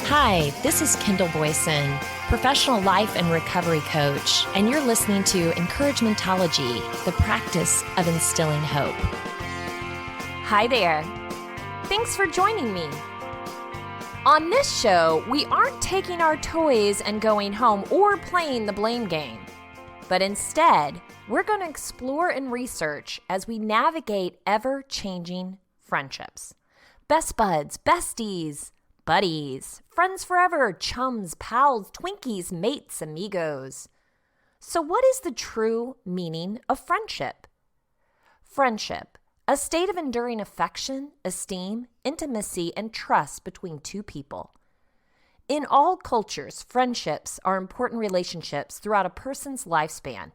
Hi, this is Kendall Boyson, professional life and recovery coach, and you're listening to Encouragementology, the practice of instilling hope. Hi there. Thanks for joining me. On this show, we aren't taking our toys and going home or playing the blame game, but instead, we're going to explore and research as we navigate ever-changing friendships. Best buds, besties, buddies, friends forever, chums, pals, twinkies, mates, amigos. So what is the true meaning of friendship? Friendship, a state of enduring affection, esteem, intimacy, and trust between two people. In all cultures, friendships are important relationships throughout a person's lifespan.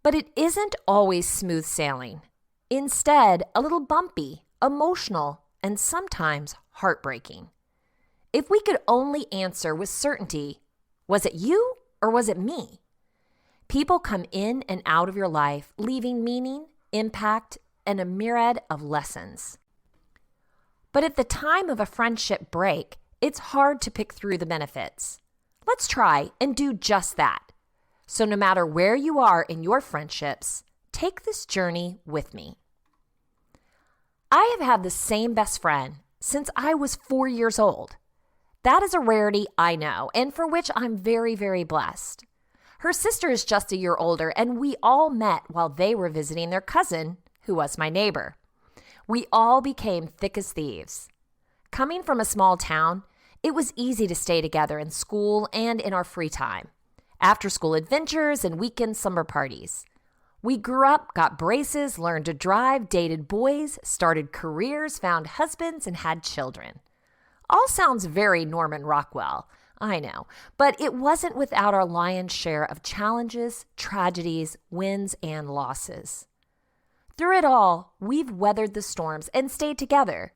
But it isn't always smooth sailing. Instead, a little bumpy, emotional, and sometimes heartbreaking. If we could only answer with certainty, was it you or was it me? People come in and out of your life, leaving meaning, impact, and a myriad of lessons. But at the time of a friendship break, it's hard to pick through the benefits. Let's try and do just that. So no matter where you are in your friendships, take this journey with me. I have had the same best friend since I was 4 years old. That is a rarity, I know, and for which I'm very, very blessed. Her sister is just a year older, and we all met while they were visiting their cousin, who was my neighbor. We all became thick as thieves. Coming from a small town, it was easy to stay together in school and in our free time, after-school adventures and weekend summer parties. We grew up, got braces, learned to drive, dated boys, started careers, found husbands, and had children. All sounds very Norman Rockwell, I know, but it wasn't without our lion's share of challenges, tragedies, wins, and losses. Through it all, we've weathered the storms and stayed together.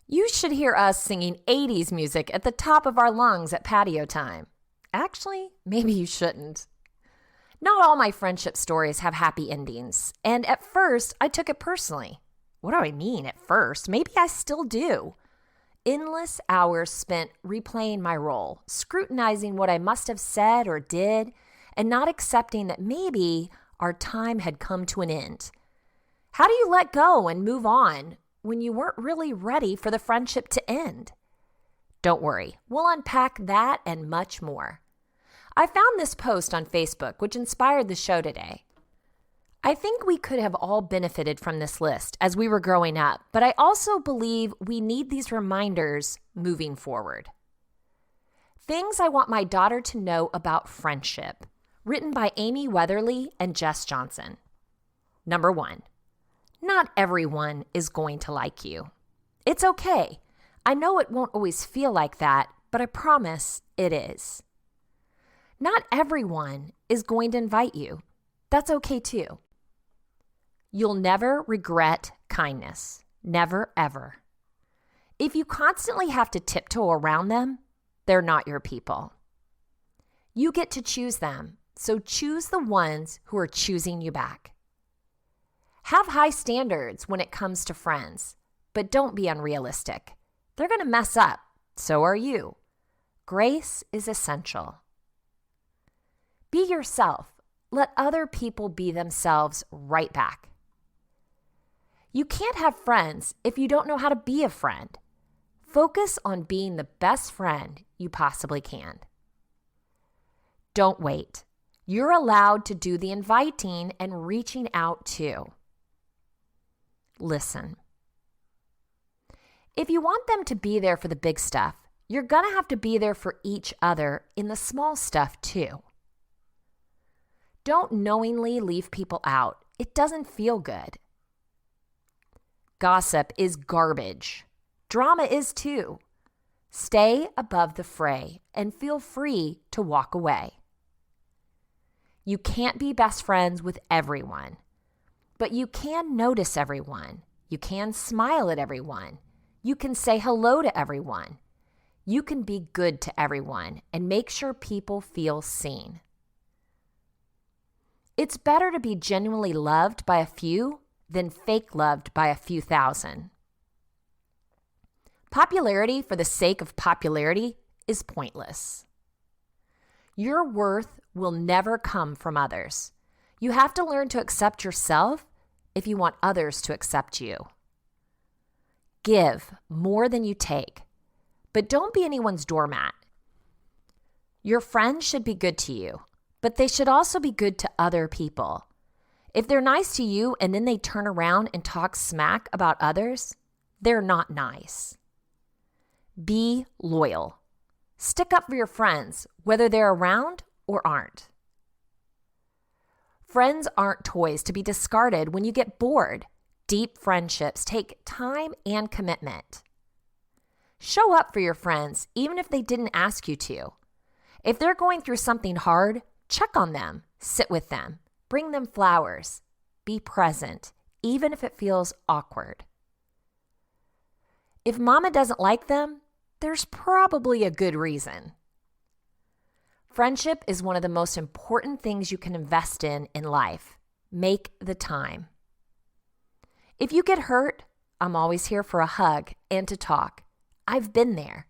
You should hear us singing 80s music at the top of our lungs at patio time. Actually, maybe you shouldn't. Not all my friendship stories have happy endings, and at first, I took it personally. What do I mean at first? Maybe I still do. Endless hours spent replaying my role, scrutinizing what I must have said or did, and not accepting that maybe our time had come to an end. How do you let go and move on when you weren't really ready for the friendship to end? Don't worry, we'll unpack that and much more. I found this post on Facebook, which inspired the show today. I think we could have all benefited from this list as we were growing up, but I also believe we need these reminders moving forward. Things I want my daughter to know about friendship, written by Amy Weatherly and Jess Johnson. Number 1, not everyone is going to like you. It's okay. I know it won't always feel like that, but I promise it is. Not everyone is going to invite you. That's okay too. You'll never regret kindness. Never, ever. If you constantly have to tiptoe around them, they're not your people. You get to choose them, so choose the ones who are choosing you back. Have high standards when it comes to friends, but don't be unrealistic. They're going to mess up. So are you. Grace is essential. Be yourself. Let other people be themselves right back. You can't have friends if you don't know how to be a friend. Focus on being the best friend you possibly can. Don't wait. You're allowed to do the inviting and reaching out too. Listen. If you want them to be there for the big stuff, you're going to have to be there for each other in the small stuff too. Don't knowingly leave people out. It doesn't feel good. Gossip is garbage. Drama is too. Stay above the fray and feel free to walk away. You can't be best friends with everyone, but you can notice everyone. You can smile at everyone. You can say hello to everyone. You can be good to everyone and make sure people feel seen. It's better to be genuinely loved by a few than fake loved by a few thousand. Popularity for the sake of popularity is pointless. Your worth will never come from others. You have to learn to accept yourself if you want others to accept you. Give more than you take, but don't be anyone's doormat. Your friends should be good to you, but they should also be good to other people. If they're nice to you and then they turn around and talk smack about others, they're not nice. Be loyal. Stick up for your friends, whether they're around or aren't. Friends aren't toys to be discarded when you get bored. Deep friendships take time and commitment. Show up for your friends, even if they didn't ask you to. If they're going through something hard, check on them, sit with them, bring them flowers, be present, even if it feels awkward. If mama doesn't like them, there's probably a good reason. Friendship is one of the most important things you can invest in life. Make the time. If you get hurt, I'm always here for a hug and to talk. I've been there.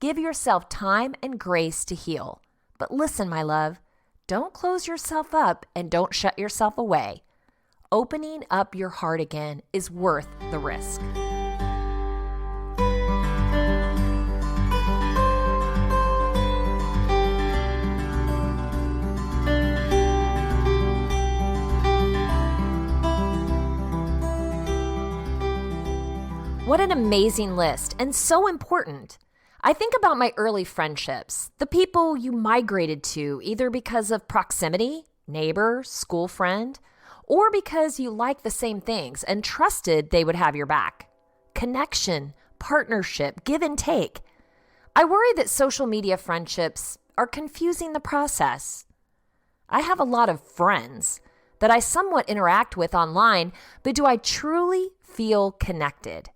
Give yourself time and grace to heal. But listen, my love, don't close yourself up and don't shut yourself away. Opening up your heart again is worth the risk. What an amazing list, and so important. I think about my early friendships, the people you migrated to either because of proximity, neighbor, school friend, or because you like the same things and trusted they would have your back. Connection, partnership, give and take. I worry that social media friendships are confusing the process. I have a lot of friends that I somewhat interact with online, but do I truly feel connected?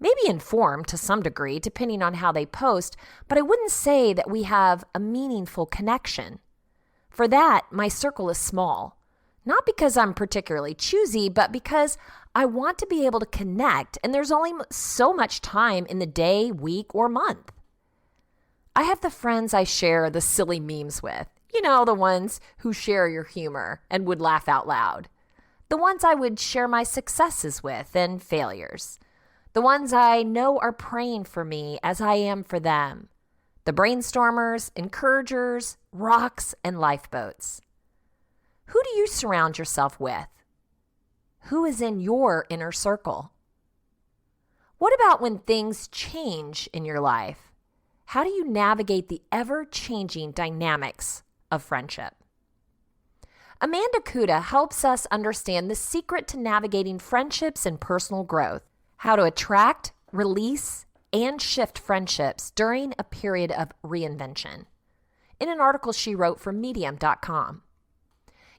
Maybe informed to some degree, depending on how they post, but I wouldn't say that we have a meaningful connection. For that, my circle is small. Not because I'm particularly choosy, but because I want to be able to connect, and there's only so much time in the day, week, or month. I have the friends I share the silly memes with. You know, the ones who share your humor and would laugh out loud. The ones I would share my successes with and failures. The ones I know are praying for me as I am for them. The brainstormers, encouragers, rocks, and lifeboats. Who do you surround yourself with? Who is in your inner circle? What about when things change in your life? How do you navigate the ever-changing dynamics of friendship? Amanda Kuda helps us understand the secret to navigating friendships and personal growth. How to attract, release, and shift friendships during a period of reinvention, in an article she wrote for Medium.com.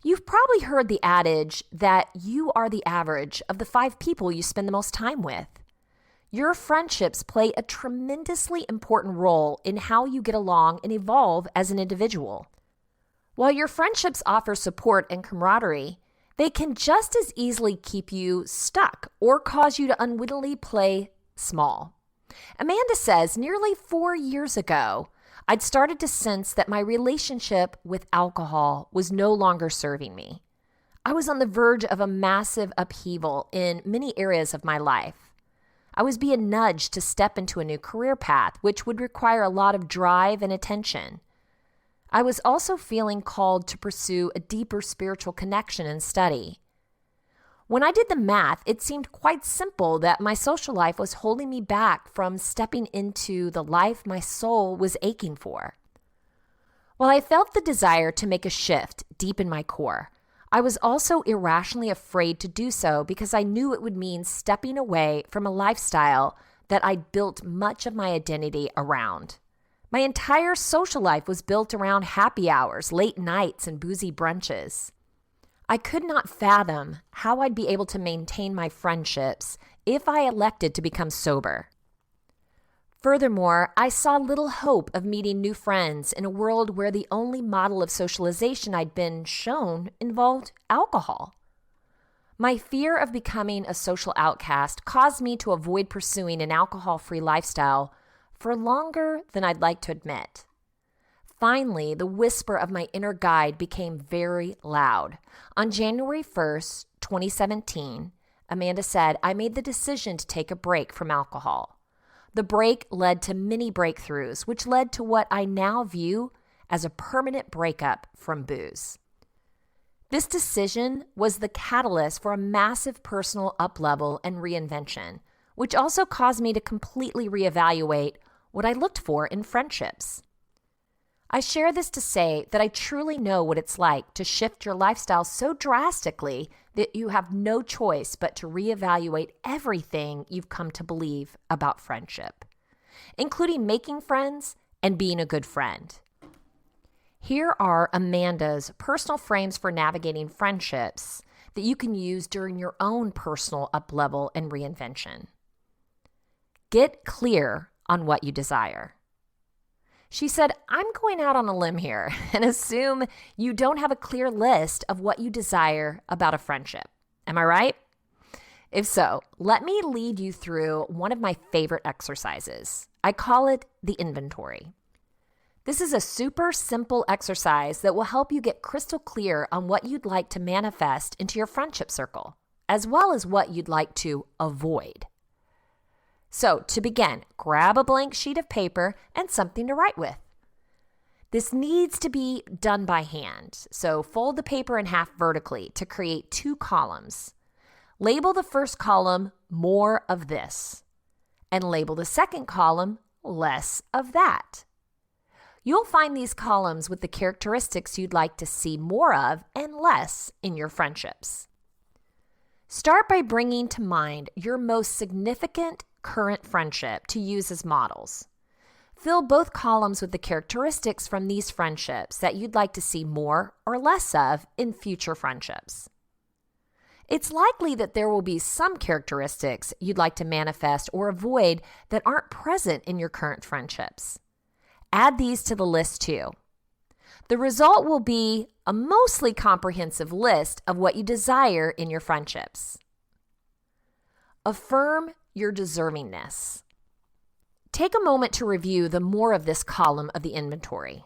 You've probably heard the adage that you are the average of the 5 people you spend the most time with. Your friendships play a tremendously important role in how you get along and evolve as an individual. While your friendships offer support and camaraderie, they can just as easily keep you stuck or cause you to unwittingly play small. Amanda says, nearly 4 years ago, I'd started to sense that my relationship with alcohol was no longer serving me. I was on the verge of a massive upheaval in many areas of my life. I was being nudged to step into a new career path, which would require a lot of drive and attention. I was also feeling called to pursue a deeper spiritual connection and study. When I did the math, it seemed quite simple that my social life was holding me back from stepping into the life my soul was aching for. While I felt the desire to make a shift deep in my core, I was also irrationally afraid to do so because I knew it would mean stepping away from a lifestyle that I'd built much of my identity around. My entire social life was built around happy hours, late nights, and boozy brunches. I could not fathom how I'd be able to maintain my friendships if I elected to become sober. Furthermore, I saw little hope of meeting new friends in a world where the only model of socialization I'd been shown involved alcohol. My fear of becoming a social outcast caused me to avoid pursuing an alcohol-free lifestyle for longer than I'd like to admit. Finally, the whisper of my inner guide became very loud. On January 1st, 2017, Amanda said, I made the decision to take a break from alcohol. The break led to many breakthroughs, which led to what I now view as a permanent breakup from booze. This decision was the catalyst for a massive personal up-level and reinvention, which also caused me to completely reevaluate what I looked for in friendships. I share this to say that I truly know what it's like to shift your lifestyle so drastically that you have no choice but to reevaluate everything you've come to believe about friendship, including making friends and being a good friend. Here are Amanda's personal frames for navigating friendships that you can use during your own personal up-level and reinvention. Get clear on what you desire. She said, I'm going out on a limb here and assume you don't have a clear list of what you desire about a friendship. Am I right? If so, let me lead you through one of my favorite exercises. I call it the inventory. This is a super simple exercise that will help you get crystal clear on what you'd like to manifest into your friendship circle, as well as what you'd like to avoid. So to begin, grab a blank sheet of paper and something to write with. This needs to be done by hand, so fold the paper in half vertically to create 2 columns. Label the first column, more of this, and label the second column, less of that. You'll find these columns with the characteristics you'd like to see more of and less in your friendships. Start by bringing to mind your most significant current friendship to use as models. Fill both columns with the characteristics from these friendships that you'd like to see more or less of in future friendships. It's likely that there will be some characteristics you'd like to manifest or avoid that aren't present in your current friendships. Add these to the list too. The result will be a mostly comprehensive list of what you desire in your friendships. Affirm your deservingness. Take a moment to review the more of this column of the inventory.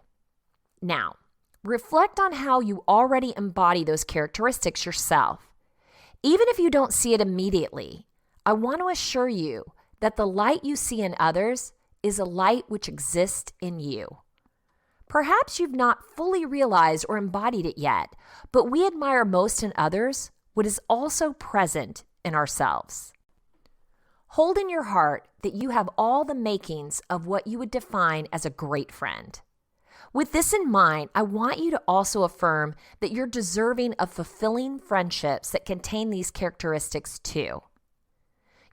Now, reflect on how you already embody those characteristics yourself. Even if you don't see it immediately, I want to assure you that the light you see in others is a light which exists in you. Perhaps you've not fully realized or embodied it yet, but we admire most in others what is also present in ourselves. Hold in your heart that you have all the makings of what you would define as a great friend. With this in mind, I want you to also affirm that you're deserving of fulfilling friendships that contain these characteristics too.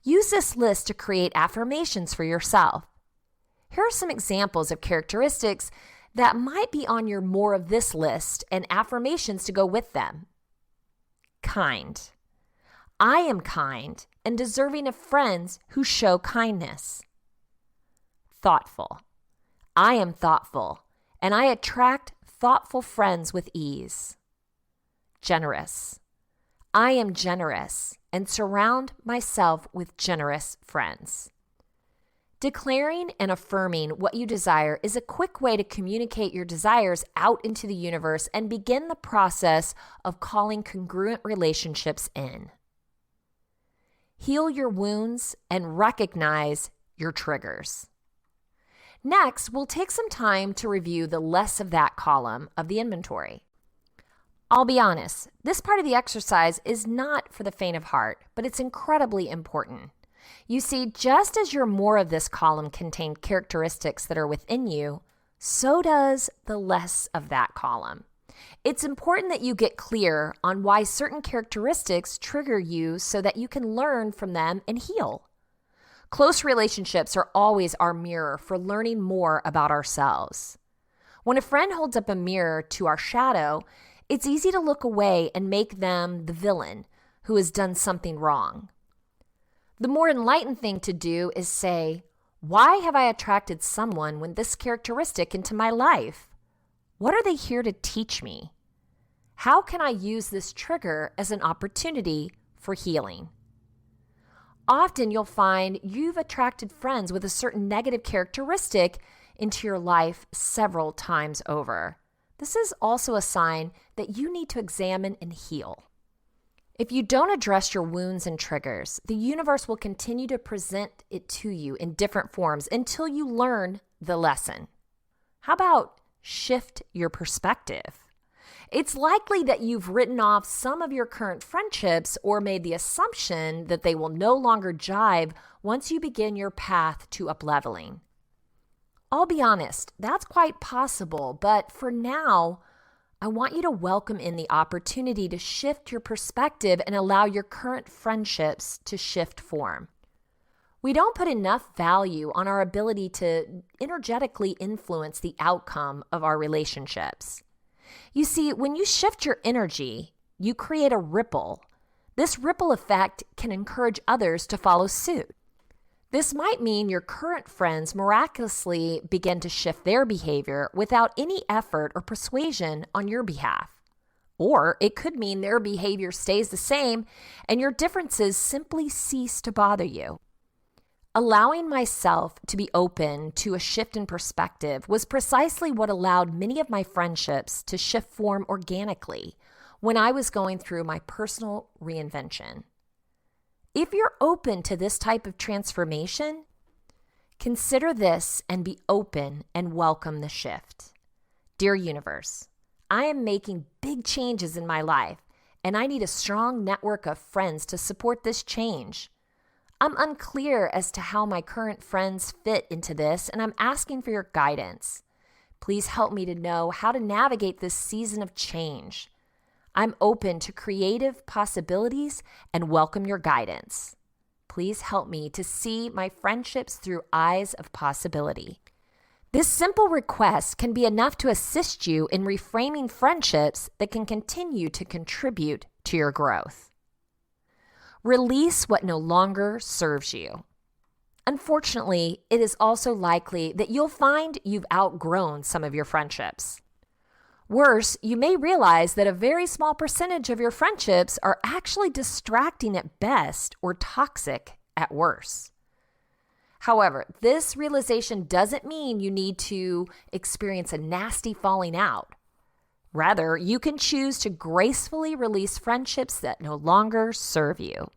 Use this list to create affirmations for yourself. Here are some examples of characteristics that might be on your more of this list and affirmations to go with them. Kind. I am kind and deserving of friends who show kindness. Thoughtful. I am thoughtful, and I attract thoughtful friends with ease. Generous. I am generous and surround myself with generous friends. Declaring and affirming what you desire is a quick way to communicate your desires out into the universe and begin the process of calling congruent relationships in. Heal your wounds and recognize your triggers. Next, we'll take some time to review the less of that column of the inventory. I'll be honest, this part of the exercise is not for the faint of heart, but it's incredibly important. You see, just as your more of this column contained characteristics that are within you, so does the less of that column. It's important that you get clear on why certain characteristics trigger you so that you can learn from them and heal. Close relationships are always our mirror for learning more about ourselves. When a friend holds up a mirror to our shadow, it's easy to look away and make them the villain who has done something wrong. The more enlightened thing to do is say, why have I attracted someone with this characteristic into my life? What are they here to teach me? How can I use this trigger as an opportunity for healing. Often you'll find you've attracted friends with a certain negative characteristic into your life several times over. This is also a sign that you need to examine and heal. If you don't address your wounds and triggers, the universe will continue to present it to you in different forms until you learn the lesson. How about shift your perspective? It's likely that you've written off some of your current friendships or made the assumption that they will no longer jive once you begin your path to upleveling. I'll be honest, that's quite possible, but for now, I want you to welcome in the opportunity to shift your perspective and allow your current friendships to shift form. We don't put enough value on our ability to energetically influence the outcome of our relationships. You see, when you shift your energy, you create a ripple. This ripple effect can encourage others to follow suit. This might mean your current friends miraculously begin to shift their behavior without any effort or persuasion on your behalf. Or it could mean their behavior stays the same and your differences simply cease to bother you. Allowing myself to be open to a shift in perspective was precisely what allowed many of my friendships to shift form organically when I was going through my personal reinvention. If you're open to this type of transformation, consider this and be open and welcome the shift. Dear universe, I am making big changes in my life, and I need a strong network of friends to support this change. I'm unclear as to how my current friends fit into this, and I'm asking for your guidance. Please help me to know how to navigate this season of change. I'm open to creative possibilities and welcome your guidance. Please help me to see my friendships through eyes of possibility. This simple request can be enough to assist you in reframing friendships that can continue to contribute to your growth. Release what no longer serves you. Unfortunately, it is also likely that you'll find you've outgrown some of your friendships. Worse, you may realize that a very small percentage of your friendships are actually distracting at best or toxic at worst. However, this realization doesn't mean you need to experience a nasty falling out. Rather, you can choose to gracefully release friendships that no longer serve you.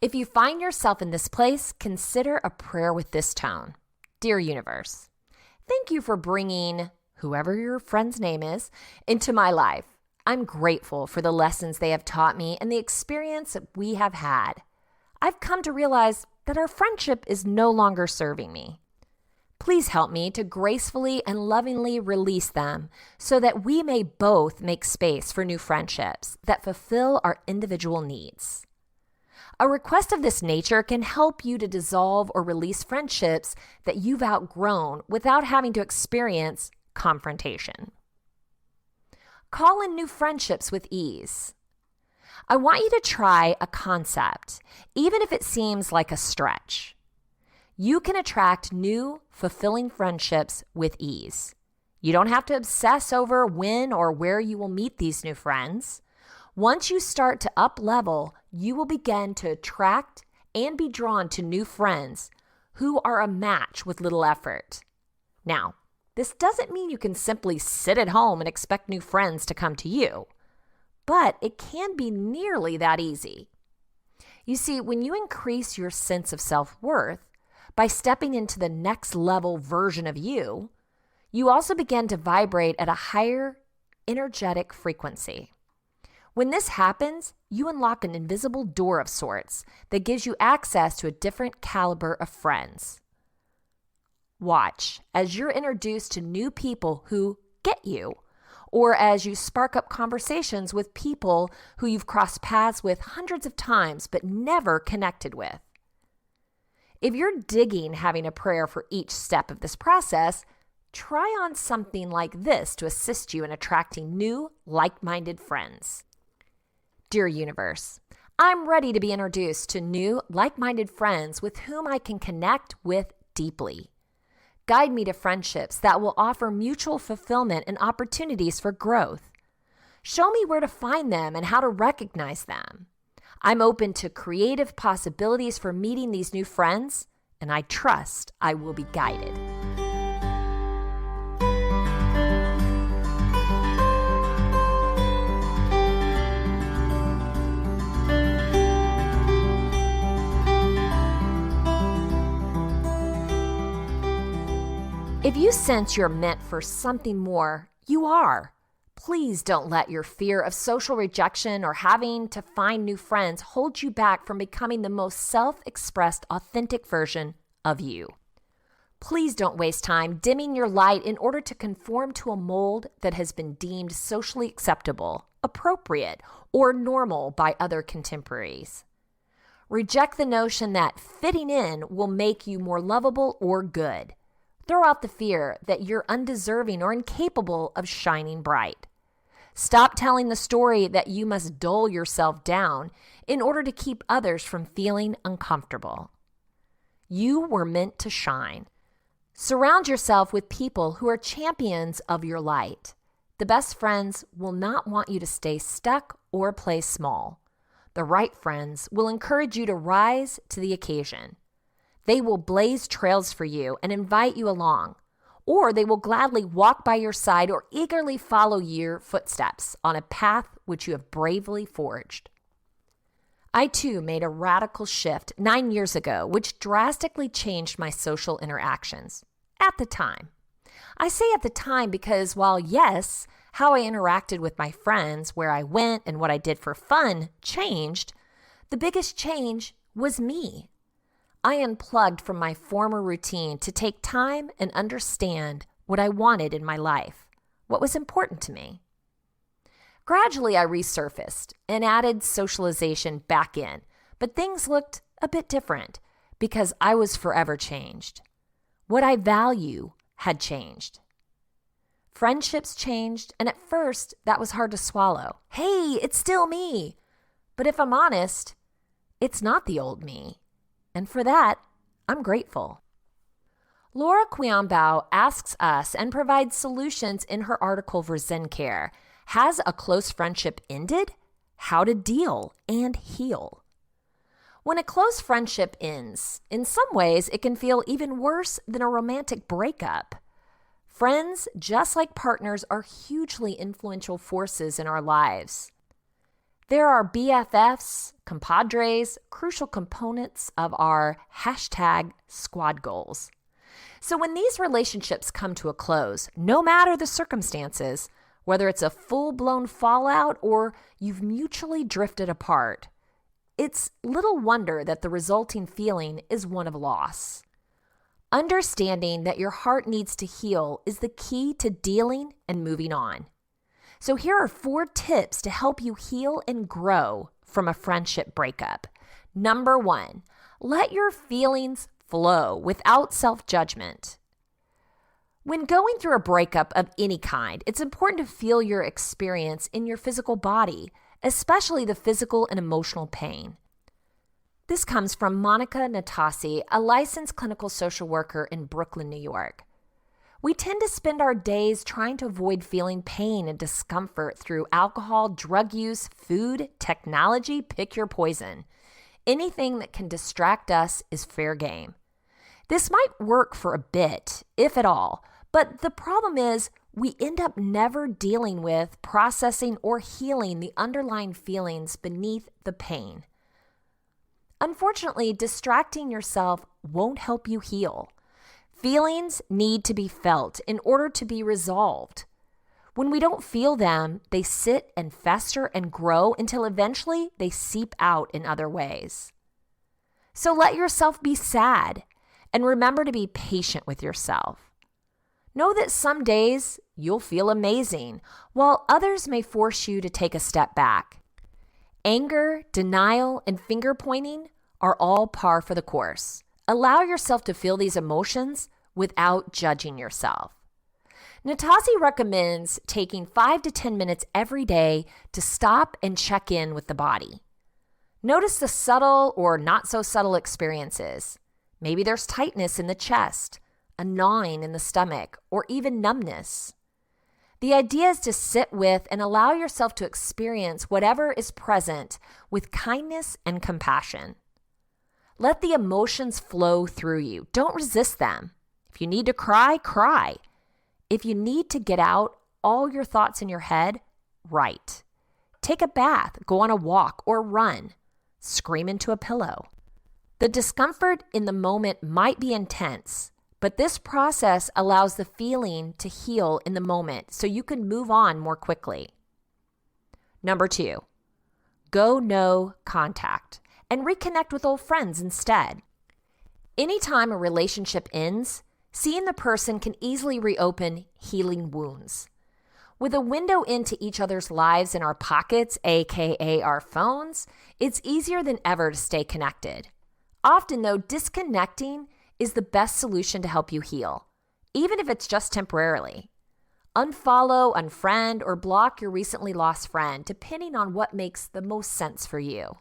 If you find yourself in this place, consider a prayer with this tone. Dear universe, thank you for bringing whoever your friend's name is, into my life. I'm grateful for the lessons they have taught me and the experience that we have had. I've come to realize that our friendship is no longer serving me. Please help me to gracefully and lovingly release them so that we may both make space for new friendships that fulfill our individual needs. A request of this nature can help you to dissolve or release friendships that you've outgrown without having to experience confrontation. Call in new friendships with ease. I want you to try a concept, even if it seems like a stretch. You can attract new, fulfilling friendships with ease. You don't have to obsess over when or where you will meet these new friends. Once you start to up level, you will begin to attract and be drawn to new friends who are a match with little effort. Now, this doesn't mean you can simply sit at home and expect new friends to come to you, but it can be nearly that easy. You see, when you increase your sense of self-worth by stepping into the next level version of you, you also begin to vibrate at a higher energetic frequency. When this happens, you unlock an invisible door of sorts that gives you access to a different caliber of friends. Watch as you're introduced to new people who get you, or as you spark up conversations with people who you've crossed paths with hundreds of times but never connected with. If you're digging having a prayer for each step of this process, try on something like this to assist you in attracting new, like-minded friends. Dear universe, I'm ready to be introduced to new, like-minded friends with whom I can connect with deeply. Guide me to friendships that will offer mutual fulfillment and opportunities for growth. Show me where to find them and how to recognize them. I'm open to creative possibilities for meeting these new friends, and I trust I will be guided. If you sense you're meant for something more, you are. Please don't let your fear of social rejection or having to find new friends hold you back from becoming the most self-expressed, authentic version of you. Please don't waste time dimming your light in order to conform to a mold that has been deemed socially acceptable, appropriate, or normal by other contemporaries. Reject the notion that fitting in will make you more lovable or good. Throw out the fear that you're undeserving or incapable of shining bright. Stop telling the story that you must dull yourself down in order to keep others from feeling uncomfortable. You were meant to shine. Surround yourself with people who are champions of your light. The best friends will not want you to stay stuck or play small. The right friends will encourage you to rise to the occasion. They will blaze trails for you and invite you along, or they will gladly walk by your side or eagerly follow your footsteps on a path which you have bravely forged. I too made a radical shift 9 years ago, which drastically changed my social interactions at the time. I say at the time because while yes, how I interacted with my friends, where I went, and what I did for fun changed, the biggest change was me. I unplugged from my former routine to take time and understand what I wanted in my life, what was important to me. Gradually, I resurfaced and added socialization back in, but things looked a bit different because I was forever changed. What I value had changed. Friendships changed, and at first, that was hard to swallow. Hey, it's still me. But if I'm honest, it's not the old me. And for that, I'm grateful. Laura Quiambao asks us and provides solutions in her article for Zen Care. Has a close friendship ended? How to deal and heal. When a close friendship ends, in some ways it can feel even worse than a romantic breakup. Friends, just like partners, are hugely influential forces in our lives. There are BFFs, compadres, crucial components of our #squad goals. So when these relationships come to a close, no matter the circumstances, whether it's a full-blown fallout or you've mutually drifted apart, it's little wonder that the resulting feeling is one of loss. Understanding that your heart needs to heal is the key to dealing and moving on. So here are 4 tips to help you heal and grow from a friendship breakup. Number 1, let your feelings flow without self-judgment. When going through a breakup of any kind, it's important to feel your experience in your physical body, especially the physical and emotional pain. This comes from Monica Natasi, a licensed clinical social worker in Brooklyn, New York. We tend to spend our days trying to avoid feeling pain and discomfort through alcohol, drug use, food, technology, pick your poison. Anything that can distract us is fair game. This might work for a bit, if at all, but the problem is we end up never dealing with, processing, or healing the underlying feelings beneath the pain. Unfortunately, distracting yourself won't help you heal. Feelings need to be felt in order to be resolved. When we don't feel them, they sit and fester and grow until eventually they seep out in other ways. So let yourself be sad and remember to be patient with yourself. Know that some days you'll feel amazing, while others may force you to take a step back. Anger, denial, and finger pointing are all par for the course. Allow yourself to feel these emotions without judging yourself. Natasi recommends taking 5 to 10 minutes every day to stop and check in with the body. Notice the subtle or not so subtle experiences. Maybe there's tightness in the chest, a gnawing in the stomach, or even numbness. The idea is to sit with and allow yourself to experience whatever is present with kindness and compassion. Let the emotions flow through you. Don't resist them. If you need to cry, cry. If you need to get out all your thoughts in your head, write. Take a bath, go on a walk, or run. Scream into a pillow. The discomfort in the moment might be intense, but this process allows the feeling to heal in the moment so you can move on more quickly. Number 2, go no contact and reconnect with old friends instead. Anytime a relationship ends, seeing the person can easily reopen healing wounds. With a window into each other's lives in our pockets, aka our phones, it's easier than ever to stay connected. Often, though, disconnecting is the best solution to help you heal, even if it's just temporarily. Unfollow, unfriend, or block your recently lost friend, depending on what makes the most sense for you.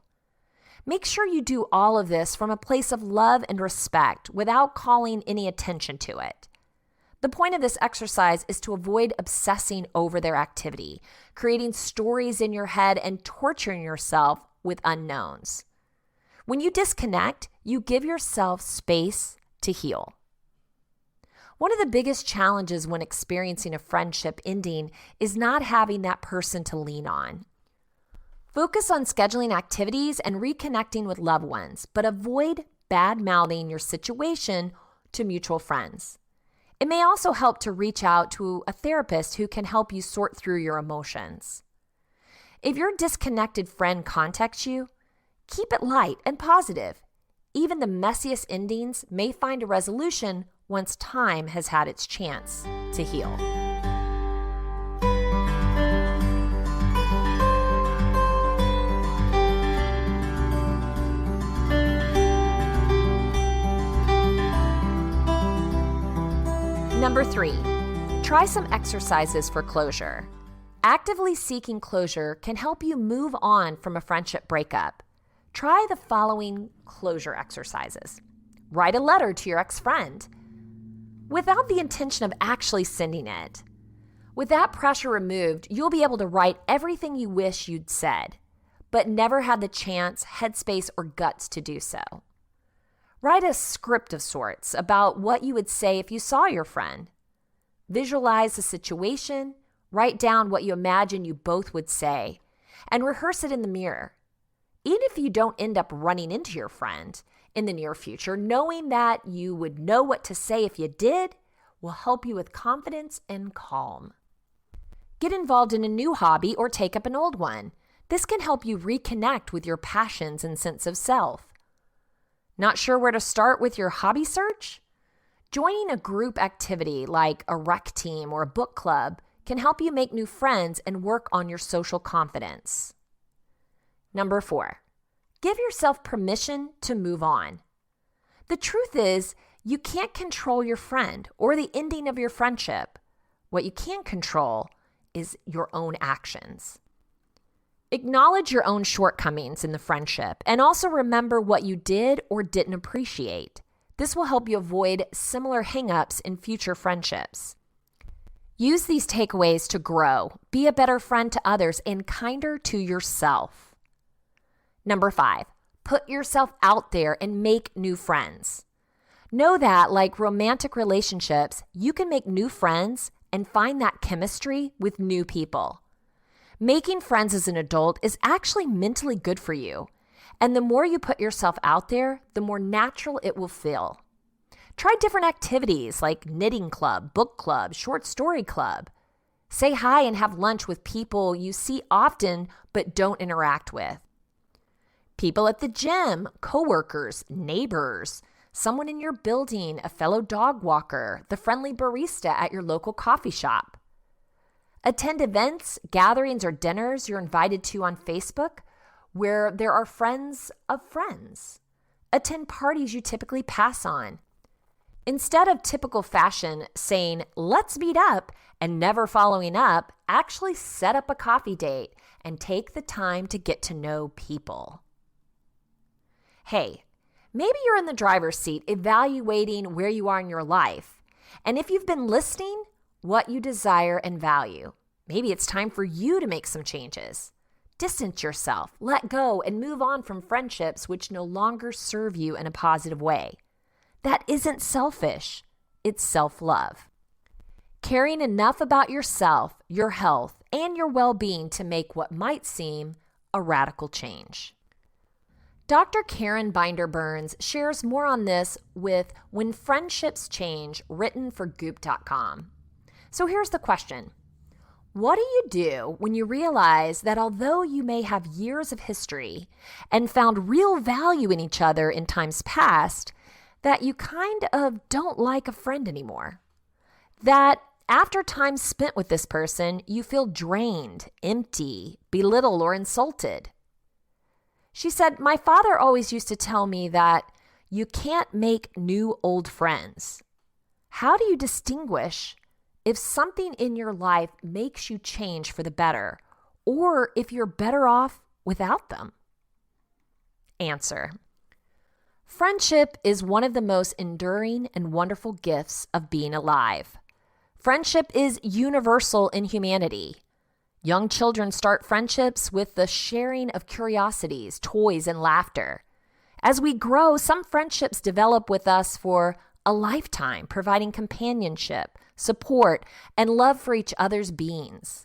Make sure you do all of this from a place of love and respect without calling any attention to it. The point of this exercise is to avoid obsessing over their activity, creating stories in your head, and torturing yourself with unknowns. When you disconnect, you give yourself space to heal. One of the biggest challenges when experiencing a friendship ending is not having that person to lean on. Focus on scheduling activities and reconnecting with loved ones, but avoid bad-mouthing your situation to mutual friends. It may also help to reach out to a therapist who can help you sort through your emotions. If your disconnected friend contacts you, keep it light and positive. Even the messiest endings may find a resolution once time has had its chance to heal. Number 3, try some exercises for closure. Actively seeking closure can help you move on from a friendship breakup. Try the following closure exercises. Write a letter to your ex-friend without the intention of actually sending it. With that pressure removed, you'll be able to write everything you wish you'd said, but never had the chance, headspace, or guts to do so. Write a script of sorts about what you would say if you saw your friend. Visualize the situation, write down what you imagine you both would say, and rehearse it in the mirror. Even if you don't end up running into your friend in the near future, knowing that you would know what to say if you did will help you with confidence and calm. Get involved in a new hobby or take up an old one. This can help you reconnect with your passions and sense of self. Not sure where to start with your hobby search? Joining a group activity like a rec team or a book club can help you make new friends and work on your social confidence. Number 4, give yourself permission to move on. The truth is, you can't control your friend or the ending of your friendship. What you can control is your own actions. Acknowledge your own shortcomings in the friendship and also remember what you did or didn't appreciate. This will help you avoid similar hang-ups in future friendships. Use these takeaways to grow, be a better friend to others, and kinder to yourself. Number 5, put yourself out there and make new friends. Know that, like romantic relationships, you can make new friends and find that chemistry with new people. Making friends as an adult is actually mentally good for you, and the more you put yourself out there, the more natural it will feel. Try different activities like knitting club, book club, short story club. Say hi and have lunch with people you see often but don't interact with. People at the gym, coworkers, neighbors, someone in your building, a fellow dog walker, the friendly barista at your local coffee shop. Attend events, gatherings, or dinners you're invited to on Facebook where there are friends of friends. Attend parties you typically pass on. Instead of typical fashion saying, let's meet up, and never following up, actually set up a coffee date and take the time to get to know people. Hey, maybe you're in the driver's seat evaluating where you are in your life. And if you've been listening, what you desire and value. Maybe it's time for you to make some changes. Distance yourself, let go, and move on from friendships which no longer serve you in a positive way. That isn't selfish, it's self-love. Caring enough about yourself, your health, and your well-being to make what might seem a radical change. Dr. Karen Binder-Burns shares more on this with When Friendships Change, written for Goop.com. So here's the question. What do you do when you realize that although you may have years of history and found real value in each other in times past, that you kind of don't like a friend anymore? That after time spent with this person, you feel drained, empty, belittled, or insulted? She said, "My father always used to tell me that you can't make new old friends. How do you distinguish if something in your life makes you change for the better, or if you're better off without them?" Answer: friendship is one of the most enduring and wonderful gifts of being alive. Friendship is universal in humanity. Young children start friendships with the sharing of curiosities, toys, and laughter. As we grow, some friendships develop with us for a lifetime, providing companionship, support, and love for each other's beings.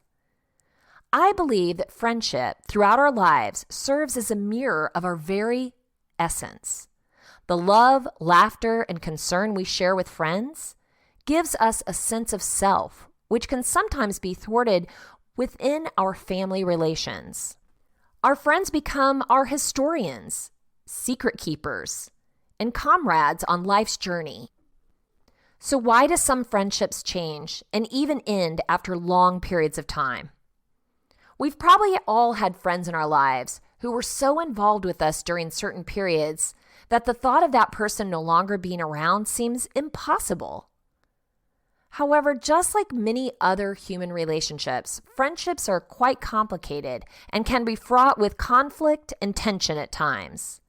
I believe that friendship throughout our lives serves as a mirror of our very essence. The love, laughter, and concern we share with friends gives us a sense of self, which can sometimes be thwarted within our family relations. Our friends become our historians, secret keepers, and comrades on life's journey. So why do some friendships change and even end after long periods of time? We've probably all had friends in our lives who were so involved with us during certain periods that the thought of that person no longer being around seems impossible. However, just like many other human relationships, friendships are quite complicated and can be fraught with conflict and tension at times.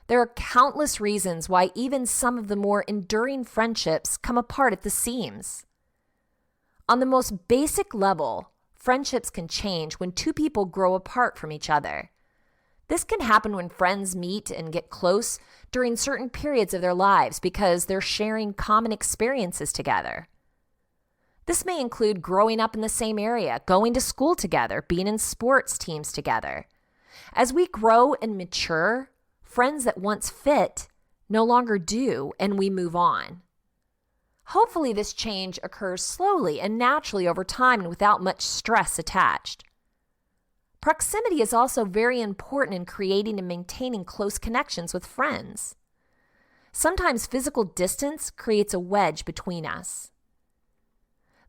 There are countless reasons why even some of the more enduring friendships come apart at the seams. On the most basic level, friendships can change when two people grow apart from each other. This can happen when friends meet and get close during certain periods of their lives because they're sharing common experiences together. This may include growing up in the same area, going to school together, being in sports teams together. As we grow and mature, friends that once fit no longer do, and we move on. Hopefully, this change occurs slowly and naturally over time and without much stress attached. Proximity is also very important in creating and maintaining close connections with friends. Sometimes physical distance creates a wedge between us.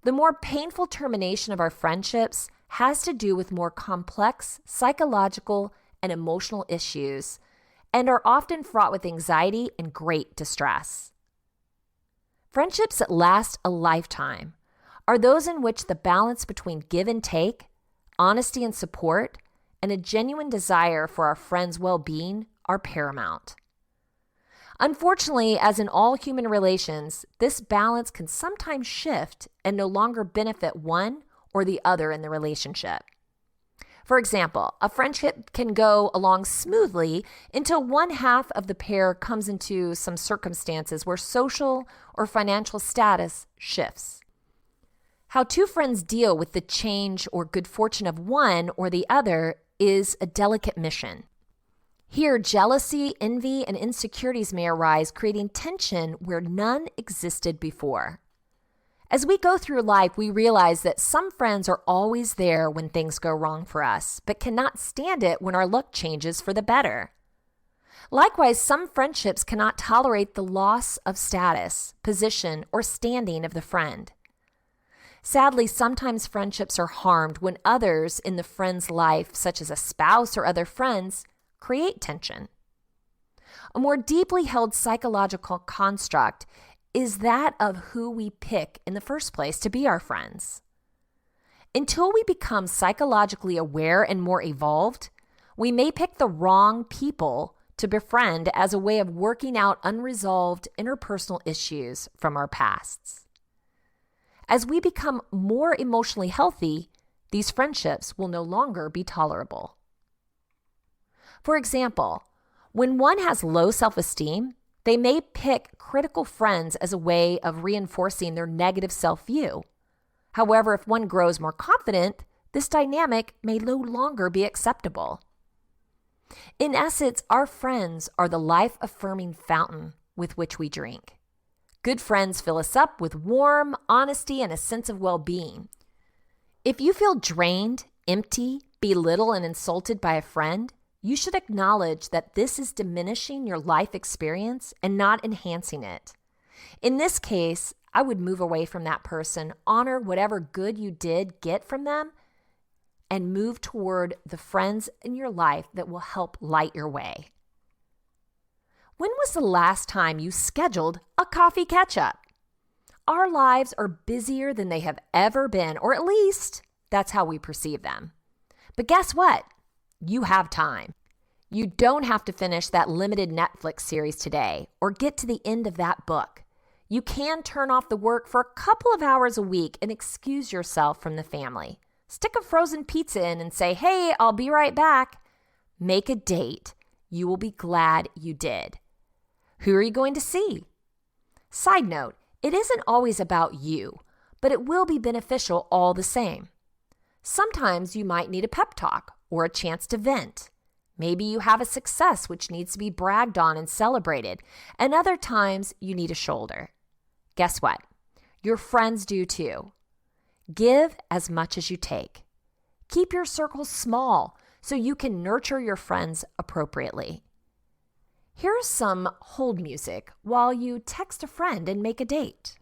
The more painful termination of our friendships has to do with more complex psychological and emotional issues and are often fraught with anxiety and great distress. Friendships that last a lifetime are those in which the balance between give and take, honesty and support, and a genuine desire for our friends' well-being are paramount. Unfortunately, as in all human relations, this balance can sometimes shift and no longer benefit one or the other in the relationship. For example, a friendship can go along smoothly until one half of the pair comes into some circumstances where social or financial status shifts. How two friends deal with the change or good fortune of one or the other is a delicate mission. Here, jealousy, envy, and insecurities may arise, creating tension where none existed before. As we go through life, we realize that some friends are always there when things go wrong for us, but cannot stand it when our luck changes for the better. Likewise, some friendships cannot tolerate the loss of status, position, or standing of the friend. Sadly, sometimes friendships are harmed when others in the friend's life, such as a spouse or other friends, create tension. A more deeply held psychological construct is that of who we pick in the first place to be our friends. Until we become psychologically aware and more evolved, we may pick the wrong people to befriend as a way of working out unresolved interpersonal issues from our pasts. As we become more emotionally healthy, these friendships will no longer be tolerable. For example, when one has low self-esteem, they may pick critical friends as a way of reinforcing their negative self-view. However, if one grows more confident, this dynamic may no longer be acceptable. In essence, our friends are the life-affirming fountain with which we drink. Good friends fill us up with warmth, honesty, and a sense of well-being. If you feel drained, empty, belittled, and insulted by a friend, you should acknowledge that this is diminishing your life experience and not enhancing it. In this case, I would move away from that person, honor whatever good you did get from them, and move toward the friends in your life that will help light your way. When was the last time you scheduled a coffee catch-up? Our lives are busier than they have ever been, or at least that's how we perceive them. But guess what? You have time. You don't have to finish that limited Netflix series today or get to the end of that book. You can turn off the work for a couple of hours a week and excuse yourself from the family. Stick a frozen pizza in and say, "Hey, I'll be right back." Make a date. You will be glad you did. Who are you going to see? Side note, it isn't always about you, but it will be beneficial all the same. Sometimes you might need a pep talk or a chance to vent. Maybe you have a success which needs to be bragged on and celebrated, and other times you need a shoulder. Guess what? Your friends do too. Give as much as you take. Keep your circles small so you can nurture your friends appropriately. Here's some hold music while you text a friend and make a date.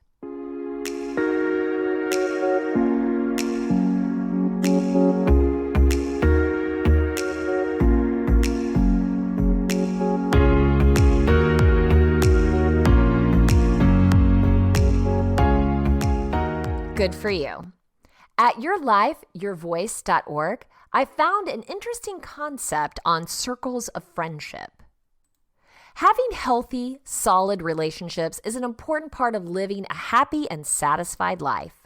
Good for you. At yourlifeyourvoice.org, I found an interesting concept on circles of friendship. Having healthy, solid relationships is an important part of living a happy and satisfied life.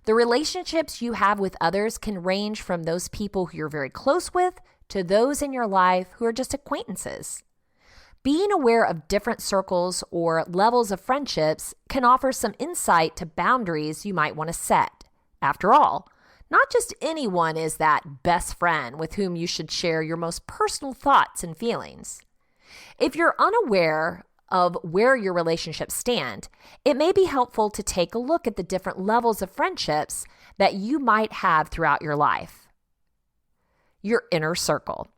The relationships you have with others can range from those people who you're very close with to those in your life who are just acquaintances. Being aware of different circles or levels of friendships can offer some insight to boundaries you might want to set. After all, not just anyone is that best friend with whom you should share your most personal thoughts and feelings. If you're unaware of where your relationships stand, it may be helpful to take a look at the different levels of friendships that you might have throughout your life. Your inner circle.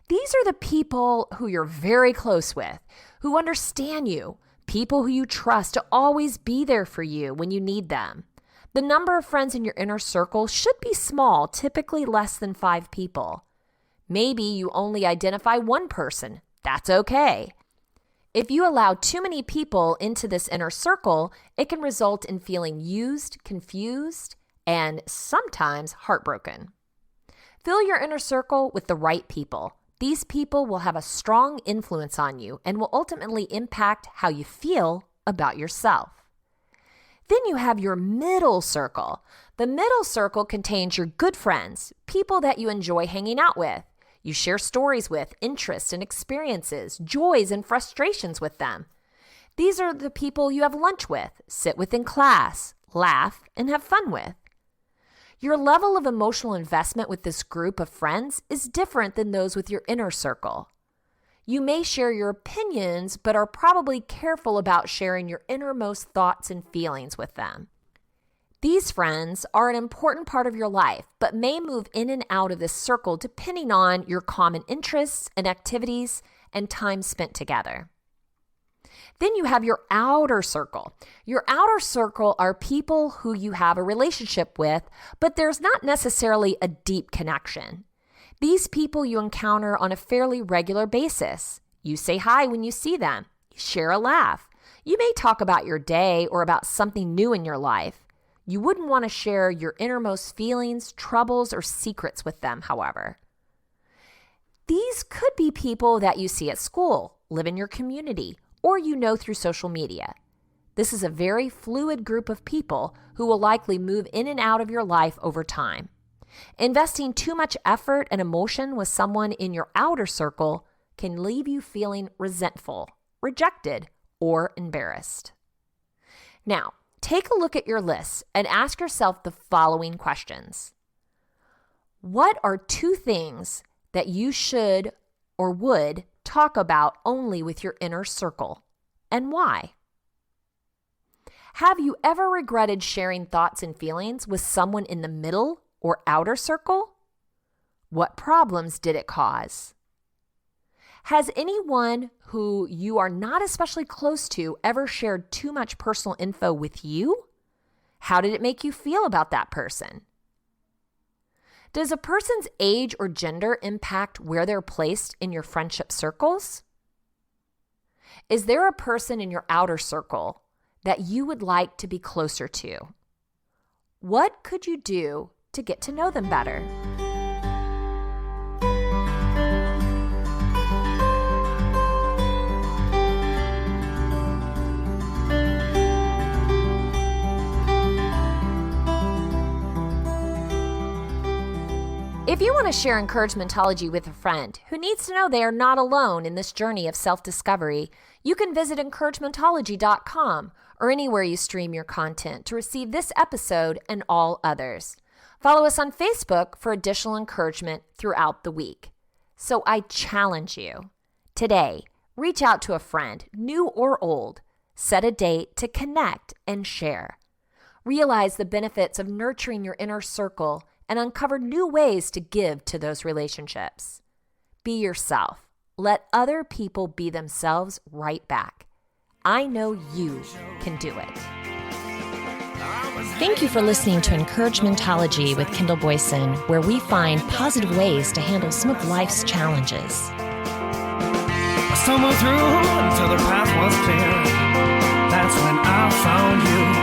These are the people who you're very close with, who understand you, people who you trust to always be there for you when you need them. The number of friends in your inner circle should be small, typically less than 5 people. Maybe you only identify one person. That's okay. If you allow too many people into this inner circle, it can result in feeling used, confused, and sometimes heartbroken. Fill your inner circle with the right people. These people will have a strong influence on you and will ultimately impact how you feel about yourself. Then you have your middle circle. The middle circle contains your good friends, people that you enjoy hanging out with. You share stories with, interests and experiences, joys and frustrations with them. These are the people you have lunch with, sit with in class, laugh, and have fun with. Your level of emotional investment with this group of friends is different than those with your inner circle. You may share your opinions, but are probably careful about sharing your innermost thoughts and feelings with them. These friends are an important part of your life, but may move in and out of this circle depending on your common interests and activities and time spent together. Then you have your outer circle. Your outer circle are people who you have a relationship with, but there's not necessarily a deep connection. These people you encounter on a fairly regular basis. You say hi when you see them. You share a laugh. You may talk about your day or about something new in your life. You wouldn't want to share your innermost feelings, troubles, or secrets with them, however. These could be people that you see at school, live in your community, or you know through social media. This is a very fluid group of people who will likely move in and out of your life over time. Investing too much effort and emotion with someone in your outer circle can leave you feeling resentful, rejected, or embarrassed. Now, take a look at your list and ask yourself the following questions. What are 2 things that you should or would talk about only with your inner circle, and why? Have you ever regretted sharing thoughts and feelings with someone in the middle or outer circle? What problems did it cause? Has anyone who you are not especially close to ever shared too much personal info with you? How did it make you feel about that person? Does a person's age or gender impact where they're placed in your friendship circles? Is there a person in your outer circle that you would like to be closer to? What could you do to get to know them better? If you want to share encouragementology with a friend who needs to know they are not alone in this journey of self-discovery, you can visit encouragementology.com or anywhere you stream your content to receive this episode and all others. Follow us on Facebook for additional encouragement throughout the week. So I challenge you, today, reach out to a friend, new or old, set a date to connect and share. Realize the benefits of nurturing your inner circle and uncover new ways to give to those relationships. Be yourself. Let other people be themselves right back. I know you can do it. Thank you for listening to Encouragementology with Kendall Boyson, where we find positive ways to handle some of life's challenges. I stumbled through until the path was clear. That's when I found you.